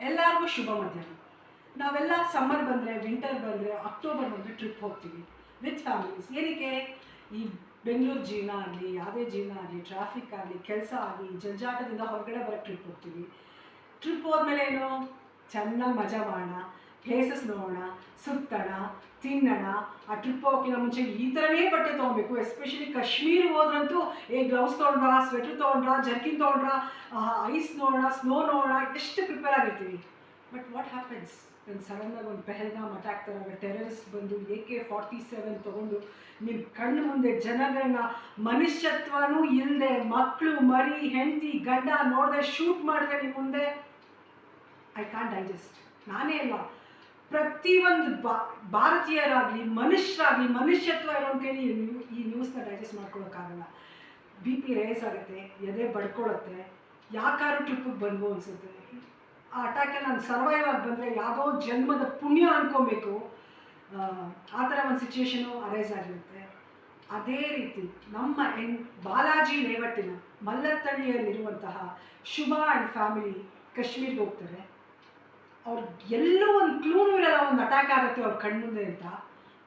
ಎಲ್ಲರಿಗೂ ಶುಭ ಮಧ್ಯಾಹ್ನ. ನಾವೆಲ್ಲ ಸಮ್ಮರ್ ಬಂದರೆ, ವಿಂಟರ್ ಬಂದರೆ, ಅಕ್ಟೋಬರ್ ಬಂದರೆ ಟ್ರಿಪ್ ಹೋಗ್ತೀವಿ ವಿತ್ ಫ್ಯಾಮಿಲೀಸ್. ಏನಕ್ಕೆ? ಈ ಬೆಂಗಳೂರು ಜೀವನ ಆಗಲಿ, ಯಾವುದೇ ಜೀವನ ಆಗಲಿ, ಟ್ರಾಫಿಕ್ ಆಗಲಿ, ಕೆಲಸ ಆಗಲಿ, ಜಂಜಾಟದಿಂದ ಹೊರಗಡೆ ಬರೋಕ್ಕೆ ಟ್ರಿಪ್ ಹೋಗ್ತೀವಿ. ಟ್ರಿಪ್ ಹೋದ್ಮೇಲೆ ಏನು? ಚೆನ್ನಾಗಿ ಮಜಾ ಮಾಡೋಣ, ಪ್ಲೇಸಸ್ ನೋಡೋಣ, ಸುತ್ತೋಣ, ತಿನ್ನೋಣ. ಆ ಟ್ರಿಪ್ ಹೋಗೋಕ್ಕಿಂತ ಮುಂಚೆ ಈ ಥರನೇ ಬಟ್ಟೆ ತೊಗೊಬೇಕು. ಎಸ್ಪೆಷಲಿ ಕಾಶ್ಮೀರ ಹೋದ್ರಂತೂ ಗ್ಲೌಸ್ ತೊಗೊಂಡ್ರಾ, ಸ್ವೆಟರ್ ತೊಗೊಂಡ್ರಾ, ಜರ್ಕಿನ್ ತೊಗೊಂಡ್ರಾ, ಐಸ್ ನೋಡೋಣ, ಸ್ನೋ ನೋಡೋಣ, ಎಷ್ಟು ಪ್ರಿಪೇರ್ ಆಗಿರ್ತೀವಿ. ಬಟ್ ವಾಟ್ ಹ್ಯಾಪನ್ಸ್ ಒಂದು ಸಡನ್ನಾಗಿ ಒಂದು ಪೆಹಲ್ಗಾಮ್ ಅಟ್ಯಾಕ್ ಥರ ಟೆರರಿಸ್ಟ್ ಬಂದು AK-47 ತೊಗೊಂಡು ನಿಮ್ಮ ಕಣ್ಣು ಮುಂದೆ ಜನಗಳನ್ನ ಮನುಷ್ಯತ್ವನೂ ಇಲ್ಲದೆ, ಮಕ್ಕಳು, ಮರಿ, ಹೆಂಡತಿ, ಗಂಡ ನೋಡದೆ ಶೂಟ್ ಮಾಡಿದ್ರೆ ನಿಮ್ಮ ಮುಂದೆ, ಐ ಕಾಂಟ್ ಡೈಜೆಸ್ಟ್. ನಾನೇ ಅಲ್ಲ, ಪ್ರತಿಯೊಂದು ಭಾರತೀಯರಾಗಲಿ, ಮನುಷ್ಯರಾಗಲಿ, ಮನುಷ್ಯತ್ವ ಇರೋನ್ ಕೈಲಿ ಈ ನ್ಯೂಸ್ನ ಡೈಜೆಸ್ಟ್ ಮಾಡ್ಕೊಳಕ್ಕಾಗಲ್ಲ. BP ರೇಸ್ ಆಗುತ್ತೆ, ಎದೆ ಬಡ್ಕೊಳುತ್ತೆ, ಯಾಕಾದ್ರೂ ಟ್ರಿಪ್ಪಿಗೆ ಬಂದ್ವು ಅನಿಸುತ್ತೆ. ಆ ಅಟ್ಯಾಕಲ್ಲಿ ನಾನು ಸರ್ವೈವ್ ಆಗಿ ಬಂದರೆ ಯಾವುದೋ ಜನ್ಮದ ಪುಣ್ಯ ಅಂದ್ಕೊಬೇಕು. ಆ ಥರ ಒಂದು ಸಿಚುವೇಶನು ಅರೈಸ್ ಆಗಿರುತ್ತೆ. ಅದೇ ರೀತಿ ನಮ್ಮ ಬಾಲಾಜಿ ಲೇವಟ್ಟಿನ ಮಲ್ಲತ್ತಳ್ಳಿಯಲ್ಲಿರುವಂತಹ ಶುಭಾ ಆ್ಯಂಡ್ ಫ್ಯಾಮಿಲಿ ಕಾಶ್ಮೀರ್ಗೆ ಹೋಗ್ತಾರೆ. ಅವ್ರಿಗೆ ಎಲ್ಲೂ ಒಂದು ಕ್ಲೂನು ಇರಲ್ಲ ಒಂದು ಅಟ್ಯಾಕ್ ಆಗುತ್ತೆ ಅವ್ರ ಕಣ್ಮುಂದೆ ಅಂತ.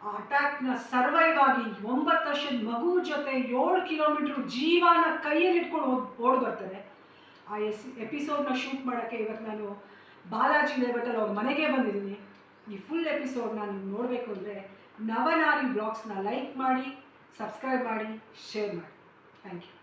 ಆ ಅಟ್ಯಾಕ್ನ ಸರ್ವೈವ್ ಆಗಿ 9 ವರ್ಷದ ಮಗು ಜೊತೆ 7 ಕಿಲೋಮೀಟ್ರ್ ಜೀವನ ಕೈಯಲ್ಲಿ ಇಟ್ಕೊಂಡು ಓಡ್ ಬರ್ತಾರೆ. ಆ ಎಪಿಸೋಡ್ನ ಶೂಟ್ ಮಾಡೋಕ್ಕೆ ಇವತ್ತು ನಾನು ಬಾಲಾಜಿ ಲೇವಟಲ್ಲಿ ಅವ್ರ ಮನೆಗೆ ಬಂದಿದ್ದೀನಿ. ಈ ಫುಲ್ ಎಪಿಸೋಡ್ನ ನೀವು ನೋಡಬೇಕು ಅಂದರೆ ನವನಾರಿ ಬ್ಲಾಗ್ಸ್ನ ಲೈಕ್ ಮಾಡಿ, ಸಬ್ಸ್ಕ್ರೈಬ್ ಮಾಡಿ, ಶೇರ್ ಮಾಡಿ. Thank you.